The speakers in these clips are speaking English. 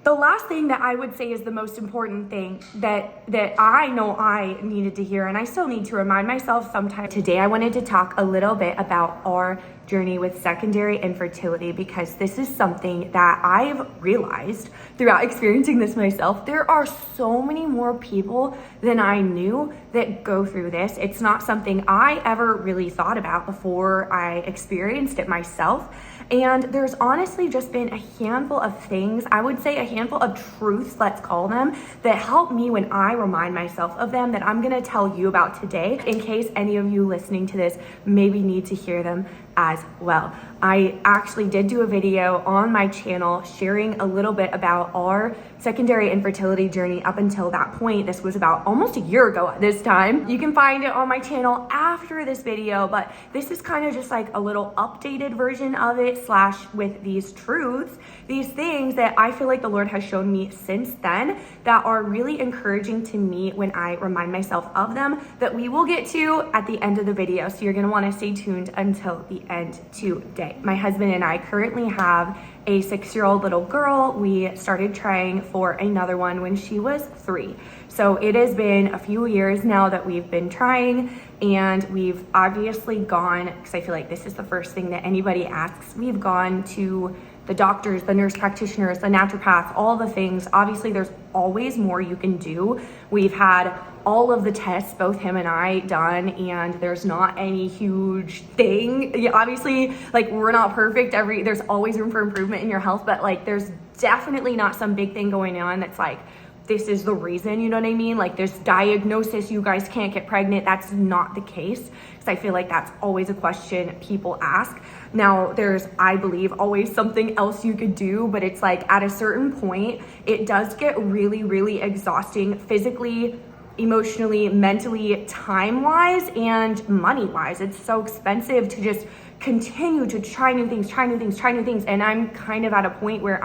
The last thing that I would say is the most important thing that I know I needed to hear, and I still need to remind myself sometimes. Today I wanted to talk a little bit about our journey with secondary infertility, because this is something that I've realized throughout experiencing this myself. There are so many more people than I knew that go through this. It's not something I ever really thought about before I experienced it myself. And there's honestly just been a handful of things, I would say a handful of truths, let's call them, that help me when I remind myself of them, that I'm gonna tell you about today, in case any of you listening to this maybe need to hear them as well. I actually did do a video on my channel sharing a little bit about our secondary infertility journey up until that point. This was about almost a year ago at this time. You can find it on my channel after this video, but this is kind of just like a little updated version of it, slash with these truths, these things that I feel like the Lord has shown me since then that are really encouraging to me when I remind myself of them, that we will get to at the end of the video. So you're gonna wanna stay tuned until the end today. My husband and I currently have a 6-year-old little girl. We started trying for another one when she was 3. So it has been a few years now that we've been trying, and we've obviously gone, because I feel like this is the first thing that anybody asks, we've gone to the doctors, the nurse practitioners, the naturopath, all the things. Obviously there's always more you can do. We've had all of the tests, both him and I, done, and there's not any huge thing. Yeah, obviously, like, we're not perfect. There's always room for improvement in your health, but like, there's definitely not some big thing going on that's like, this is the reason, you know what I mean? Like, there's diagnosis, you guys can't get pregnant. That's not the case, because I feel like that's always a question people ask. Now, there's, I believe, always something else you could do, but it's like at a certain point, it does get really, really exhausting physically, emotionally, mentally, time-wise, and money-wise. It's so expensive to just continue to try new things. And I'm kind of at a point where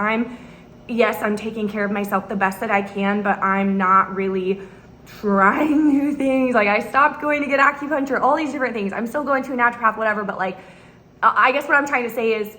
yes, I'm taking care of myself the best that I can, but I'm not really trying new things. Like, I stopped going to get acupuncture, all these different things. I'm still going to a naturopath, whatever, but like, I guess what I'm trying to say is,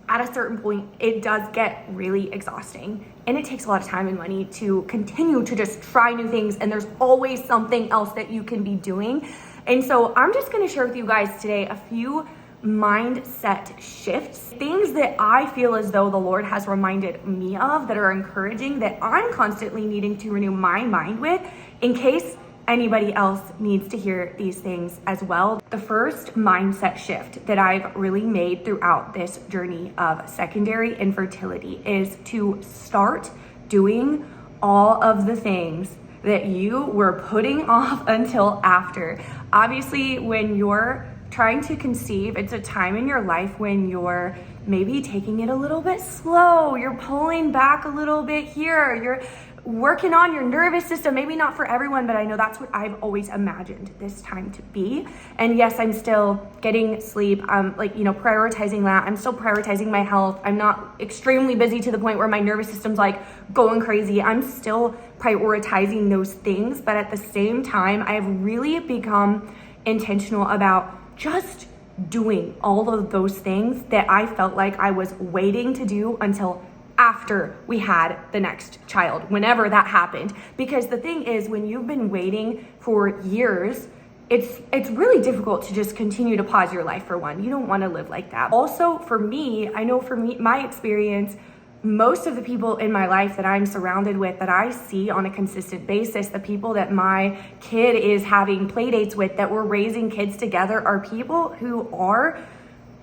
at a certain point, it does get really exhausting, and it takes a lot of time and money to continue to just try new things, and there's always something else that you can be doing. And so I'm just gonna share with you guys today a few mindset shifts, things that I feel as though the Lord has reminded me of that are encouraging, that I'm constantly needing to renew my mind with, in case anybody else needs to hear these things as well. The first mindset shift that I've really made throughout this journey of secondary infertility is to start doing all of the things that you were putting off until after. Obviously, when you're trying to conceive, it's a time in your life when you're maybe taking it a little bit slow, you're pulling back a little bit here, you're working on your nervous system. Maybe not for everyone, but I know that's what I've always imagined this time to be. And yes, I'm still getting sleep. I'm prioritizing that. I'm still prioritizing my health. I'm not extremely busy to the point where my nervous system's like going crazy. I'm still prioritizing those things, but at the same time, I've really become intentional about just doing all of those things that I felt like I was waiting to do until after we had the next child, whenever that happened. Because the thing is, when you've been waiting for years, it's really difficult to just continue to pause your life for one. You don't want to live like that. Also, for me, my experience, most of the people in my life that I'm surrounded with, that I see on a consistent basis, the people that my kid is having play dates with, that we're raising kids together, are people who are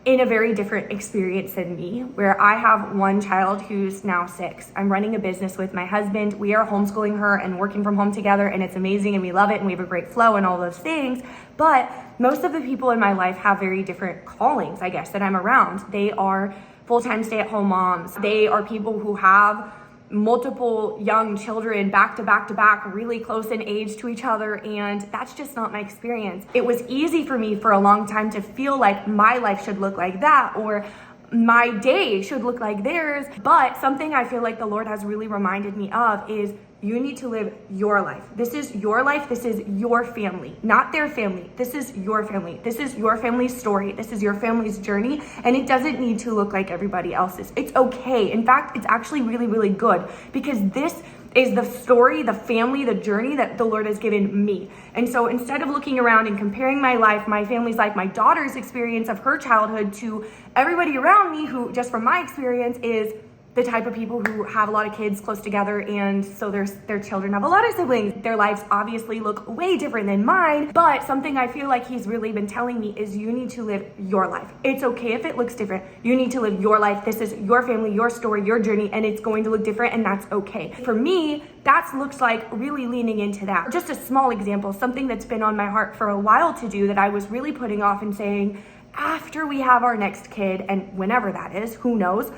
in a very different experience than me, where I have one child who's now 6. I'm running a business with my husband. We are homeschooling her and working from home together, and it's amazing, and we love it, and we have a great flow and all those things. But most of the people in my life have very different callings, I guess, that I'm around. They are full-time stay-at-home moms. They are people who have multiple young children back to back to back, really close in age to each other, and that's just not my experience. It was easy for me for a long time to feel like my life should look like that, or my day should look like theirs. But something I feel like the Lord has really reminded me of is you need to live your life. This is your life. This is your family, not their family. This is your family. This is your family's story. This is your family's journey. And it doesn't need to look like everybody else's. It's okay. In fact, it's actually really, really good, because this is the story, the family, the journey that the Lord has given me. And so instead of looking around and comparing my life, my family's life, my daughter's experience of her childhood to everybody around me who, just from my experience, is the type of people who have a lot of kids close together, and so their children have a lot of siblings. Their lives obviously look way different than mine, but something I feel like he's really been telling me is you need to live your life. It's okay if it looks different. You need to live your life. This is your family, your story, your journey, and it's going to look different, and that's okay. For me, that looks like really leaning into that. Just a small example, something that's been on my heart for a while to do that I was really putting off and saying, after we have our next kid, and whenever that is, who knows,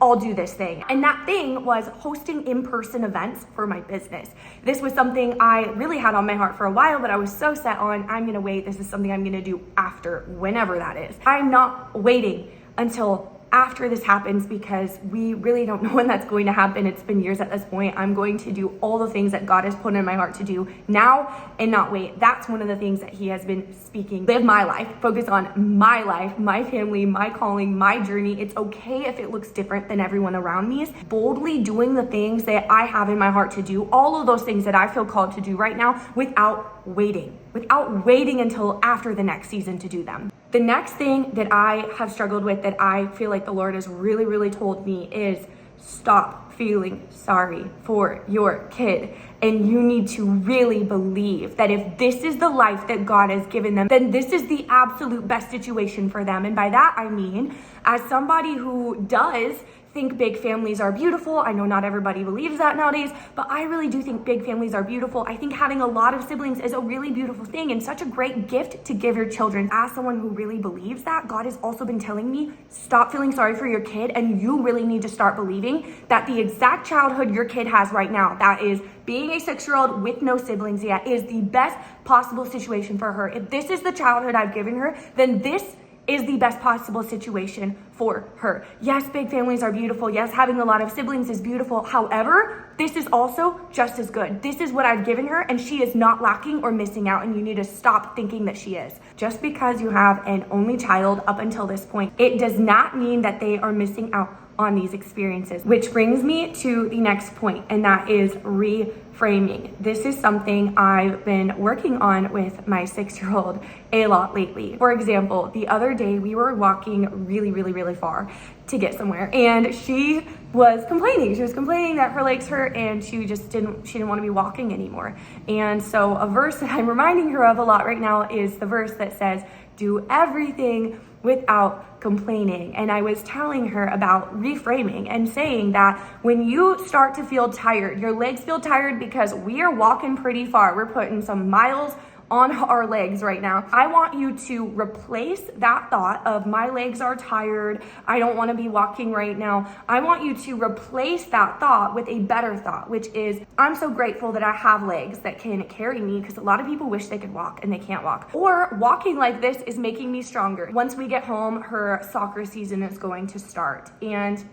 I'll do this thing. And that thing was hosting in-person events for my business. This was something I really had on my heart for a while, but I was so set on, I'm gonna wait. This is something I'm gonna do after, whenever that is. I'm not waiting until after this happens, because we really don't know when that's going to happen. It's been years at this point. I'm going to do all the things that God has put in my heart to do now and not wait. That's one of the things that he has been speaking. Live my life, focus on my life, my family, my calling, my journey. It's okay if it looks different than everyone around me. Boldly doing the things that I have in my heart to do, all of those things that I feel called to do right now without waiting until after the next season to do them. The next thing that I have struggled with, that I feel like the Lord has really, really told me, is stop feeling sorry for your kid. And you need to really believe that if this is the life that God has given them, then this is the absolute best situation for them. And by that, I mean, as somebody who does think big families are beautiful. I know not everybody believes that nowadays, but I really do think big families are beautiful. I think having a lot of siblings is a really beautiful thing and such a great gift to give your children. As someone who really believes that, God has also been telling me, stop feeling sorry for your kid, and you really need to start believing that the exact childhood your kid has right now, that is being a 6-year-old with no siblings yet, is the best possible situation for her. If this is the childhood I've given her, then this is the best possible situation for her. Yes, big families are beautiful. Yes, having a lot of siblings is beautiful. However, this is also just as good. This is what I've given her, and she is not lacking or missing out, and you need to stop thinking that she is. Just because you have an only child up until this point, it does not mean that they are missing out on these experiences. Which brings me to the next point, and that is reframing. This is something I've been working on with my 6-year-old a lot lately. For example, the other day we were walking really, really, really far to get somewhere, and she was complaining. She was complaining that her legs hurt, and she didn't want to be walking anymore. And so a verse that I'm reminding her of a lot right now is the verse that says, do everything without complaining. And I was telling her about reframing and saying that when you start to feel tired, your legs feel tired because we are walking pretty far. We're putting some miles on our legs right now. I want you to replace that thought of my legs are tired, I don't want to be walking right now. I want you to replace that thought with a better thought, which is, I'm so grateful that I have legs that can carry me, because a lot of people wish they could walk and they can't walk. Or walking like this is making me stronger. Once we get home, her soccer season is going to start, and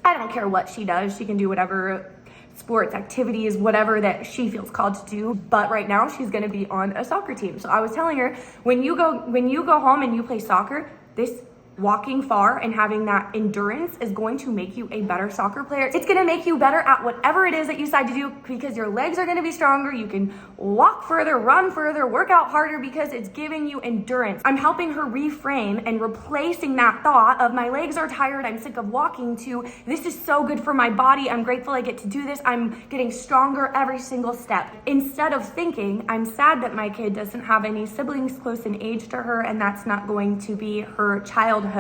I don't care what she does. She can do whatever sports, activities, whatever that she feels called to do. But right now she's going to be on a soccer team. So I was telling her, when you go home and you play soccer, this walking far and having that endurance is going to make you a better soccer player. It's going to make you better at whatever it is that you decide to do, because your legs are going to be stronger. You can walk further, run further, work out harder, because it's giving you endurance. I'm helping her reframe and replacing that thought of my legs are tired, I'm sick of walking, to this is so good for my body. I'm grateful I get to do this. I'm getting stronger every single step. Instead of thinking, I'm sad that my kid doesn't have any siblings close in age to her and that's not going to be her childhood,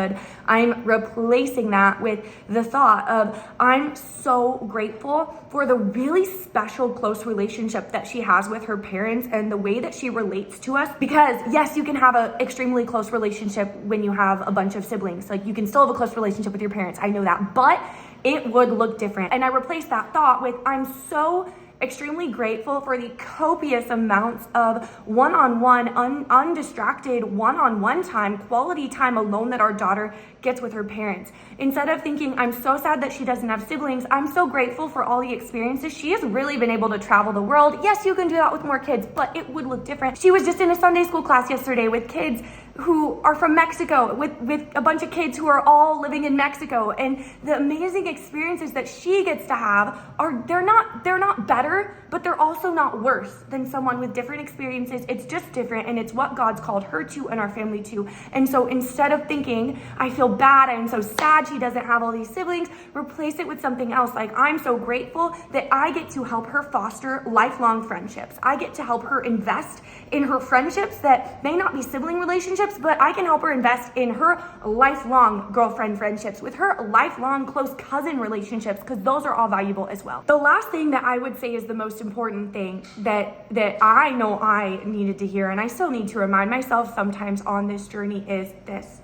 I'm replacing that with the thought of, I'm so grateful for the really special close relationship that she has with her parents and the way that she relates to us. Because yes, you can have an extremely close relationship when you have a bunch of siblings. Like, you can still have a close relationship with your parents, I know that, but it would look different. And I replaced that thought with, I'm so extremely grateful for the copious amounts of one-on-one, undistracted one-on-one time, quality time alone that our daughter gets with her parents. Instead of thinking, I'm so sad that she doesn't have siblings, I'm so grateful for all the experiences. She has really been able to travel the world. Yes, you can do that with more kids, but it would look different. She was just in a Sunday school class yesterday with kids who are from Mexico, with a bunch of kids who are all living in Mexico, and the amazing experiences that she gets to have they're not better, but they're also not worse than someone with different experiences. It's just different, and it's what God's called her to and our family to. And so instead of thinking, I feel bad, I'm so sad she doesn't have all these siblings, replace it with something else. Like, I'm so grateful that I get to help her foster lifelong friendships. I get to help her invest in her friendships that may not be sibling relationships, but I can help her invest in her lifelong girlfriend friendships, with her lifelong close cousin relationships, because those are all valuable as well. The last thing that I would say is the most important thing that I know I needed to hear, and I still need to remind myself sometimes on this journey, is this.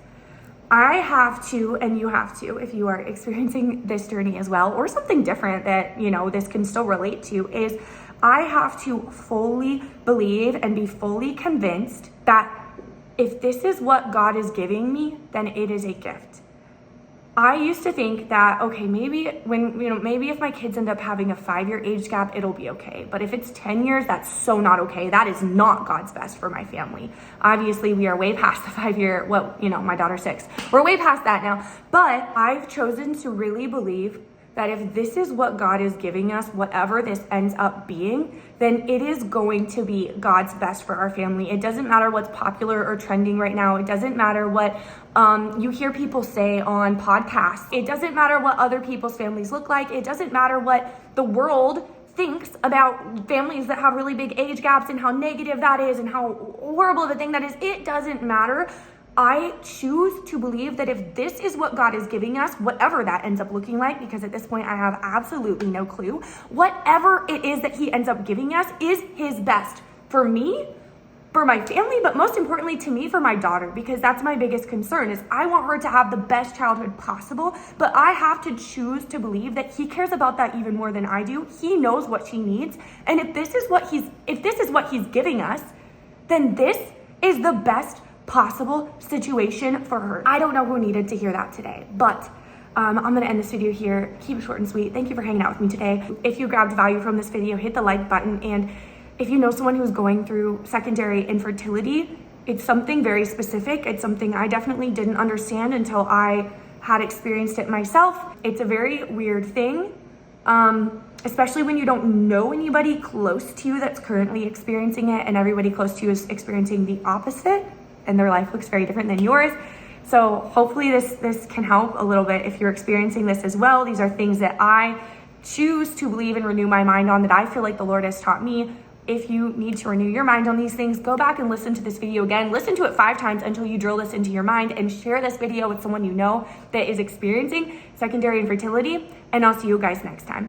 I have to, and you have to, if you are experiencing this journey as well, or something different that, this can still relate to, is I have to fully believe and be fully convinced that if this is what God is giving me, then it is a gift. I used to think that, okay, maybe if my kids end up having a 5-year age gap, it'll be okay. But if it's 10 years, that's so not okay. That is not God's best for my family. Obviously, we are way past the 5-year, my daughter's 6. We're way past that now. But I've chosen to really believe that if this is what God is giving us, whatever this ends up being, then it is going to be God's best for our family. It doesn't matter what's popular or trending right now. It doesn't matter what you hear people say on podcasts. It doesn't matter what other people's families look like. It doesn't matter what the world thinks about families that have really big age gaps and how negative that is and how horrible of a thing that is. It doesn't matter. I choose to believe that if this is what God is giving us, whatever that ends up looking like, because at this point I have absolutely no clue, whatever it is that he ends up giving us is his best for me, for my family, but most importantly to me, for my daughter, because that's my biggest concern. Is I want her to have the best childhood possible, but I have to choose to believe that he cares about that even more than I do. He knows what she needs, and if this is what he's giving us, then this is the best possible situation for her. I don't know who needed to hear that today, but I'm gonna end this video here. Keep it short and sweet. Thank you for hanging out with me today. If you grabbed value from this video, hit the like button, and if you know someone who's going through secondary infertility, it's something very specific. It's something I definitely didn't understand until I had experienced it myself. It's a very weird thing, especially when you don't know anybody close to you that's currently experiencing it, and everybody close to you is experiencing the opposite, and their life looks very different than yours. So hopefully this can help a little bit if you're experiencing this as well. These are things that I choose to believe and renew my mind on, that I feel like the Lord has taught me. If you need to renew your mind on these things, go back and listen to this video again. Listen to it 5 times until you drill this into your mind, and share this video with someone you know that is experiencing secondary infertility. And I'll see you guys next time.